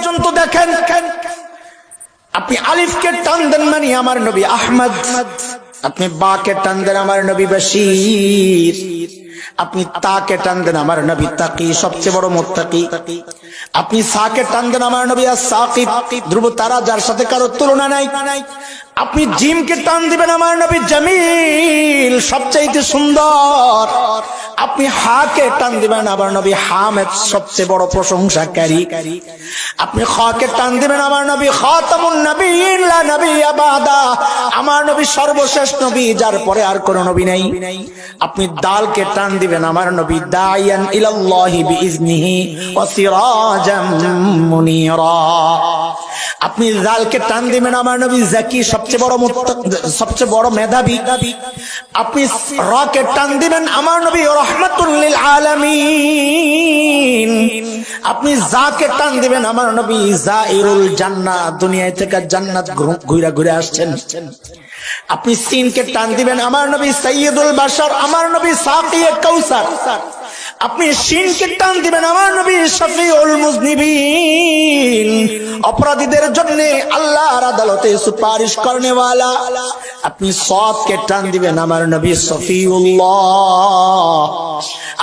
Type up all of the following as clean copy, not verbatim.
পর্যন্ত দেখেন। আপনি আলিফকে টান দেন মানে আমার নবী আহমদ, আপনি বাকে টান দেন আমার নবী বশীর, আপনি তাকে টান দেন আমার নবী তাকি, সবচেয়ে বড় মুত্তাকি। আপনি সাকে টান দেন আমার নবী আস-সাকিব, ধ্রুব তারা যার সাথে কারো তুলনা নাই। আপনি জিমকে টান দিবেন আমার নবী জামিল, সবচাইতে সুন্দর। আপনি হাকে টান দিবেন আমার নবী হামিদ, সবচেয়ে বড় প্রশংসাকারী। আপনি খাকে টান দিবেন আমার নবী খাতামুন নবিয়্যিন লা নবিয়্যা বাদা, আমার নবী সর্বশেষ নবী, যার পরে আর কোন নবী নাই। আপনি দালকে টান দিবেন আমার নবী দাইয়ান ইলাল্লাহি বিইজনিহি ওয়া সিরাজাম মুনীরা। আপনি জালকে টান দিবেন আমার নবী জাকি, সবচেয়ে বড় সবচেয়ে বড় মেধাবী। আপনি রাকে টান দিবেন আমার নবী রাহমাতুল লিল আলামিন। আপনি জাকে টান দিবেন আমার নবী জাইরুল জান্নাহ, দুনিয়া থেকে জান্নাত ঘুরে ঘুরে আসছেন। আপনি সিনকে টান দিবেন আমার নবী সাইয়্যিদুল বাশার, আমার নবী সাকিয়ে কাউসার। আপনি শিনকে টান দিবেন আমার নবী শফিউল মুজনিবিন, অপরাধীদের জন্য আল্লাহর আদালতে সুপারিশ করনে ওয়ালা। আপনি সাদকে টান দিবেন আমার নবী সফিউল্লাহ।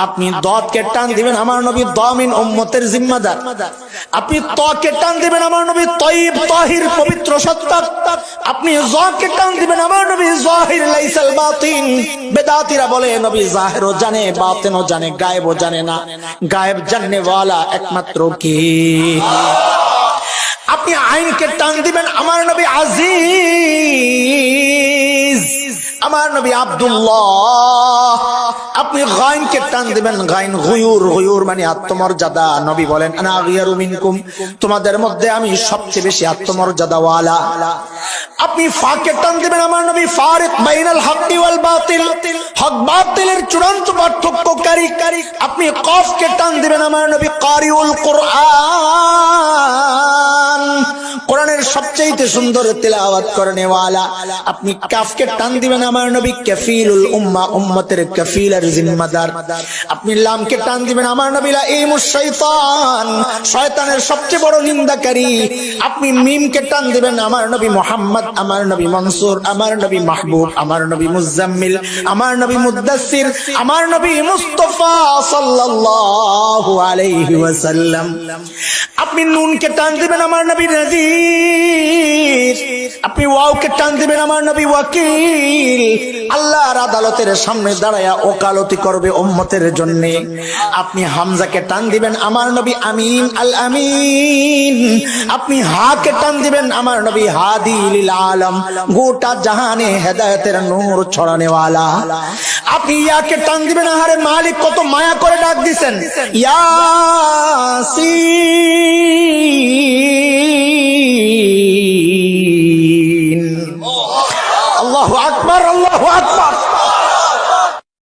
আপনি দাদকে টান দিবেন আমার নবী দামিন উম্মতের জিম্মাদার। আপনি তাকে টান দিবেন আমার নবী তাইয়্যিব তাহির, পবিত্র সত্তা। আপনি জাকে টান দিবেন আমার নবী জাহির লাইসাল বাতিন, বেদাতীরা বলে নবী জাহিরও জানে বাতিনও জানে, গায়েবও জানে না। গায়েব জাননে ওয়ালা একমাত্র কে? আপনি আইনকে টান দিবেন আমার নবী আজিজ, আমার নবী আব্দুল্লাহ। আপনি গাইনকে টান দিবেন গাইন গুয়ুর, গুয়ুর মানে আত্মমর্যাদা। নবী বলেন আনা গিয়ারু মিনকুম, তোমাদের মধ্যে আমি সবচেয়ে বেশি আত্মমর্যাদা ওয়ালা। আপনি ফাকে টান দিবেন আমার নবী ফারিক বাইনাল হক ওয়াল বাতিল, হক বাতিলের চূড়ান্ত পার্থক্যকারী। আপনি কফকে টান দিবেন আমার নবী কারিউল কুরআন, কোরআনের সবচেয়ে সুন্দর তেলাওয়াত করনে ওয়ালা। আপনি কাফকে টান দিবেন আমার নবী কাফিলুল উম্মাহ, উম্মতের কাফিল আর জিম্মাদার। আপনি লামকে টান দিবেন আমার নবী লাঈমুশ শাইতান, শয়তানের সবচেয়ে বড় নিন্দাকারী। আপনি মিমকে টান দিবেন আমার নবী মুহাম্মদ, আমার নবী মনসুর, আমার নবী মাহবুব, আমার নবী মুজাম্মিল, আমার নবী মুদ্দাসসির, আমার নবী মুস্তাফা সাল্লাল্লাহু আলাইহি ওয়াসাল্লাম। আপনি নুনকে টান দিবেন আমার নবী নাযীর। আপনি ওয়াওকে টান দিবেন আমার নবী ওয়াকিল, আল্লাহর আদালতের সামনে দাঁড়ায়া ওকালতি করবে উম্মতের জন্য। আপনি হামজাকে টান দিবেন আমার নবী আমিন আল আমিন। আপনি হাকে টান দিবেন আমার নবী হাদি লিল আলম, গোটা জাহানে হেদায়েতের নূর ছড়ানে ওয়ালা। আপনি ইয়াকে টান দিবেন, আরে মালিক কত মায়া করে ডাক দিবেন, ইয়াসিন।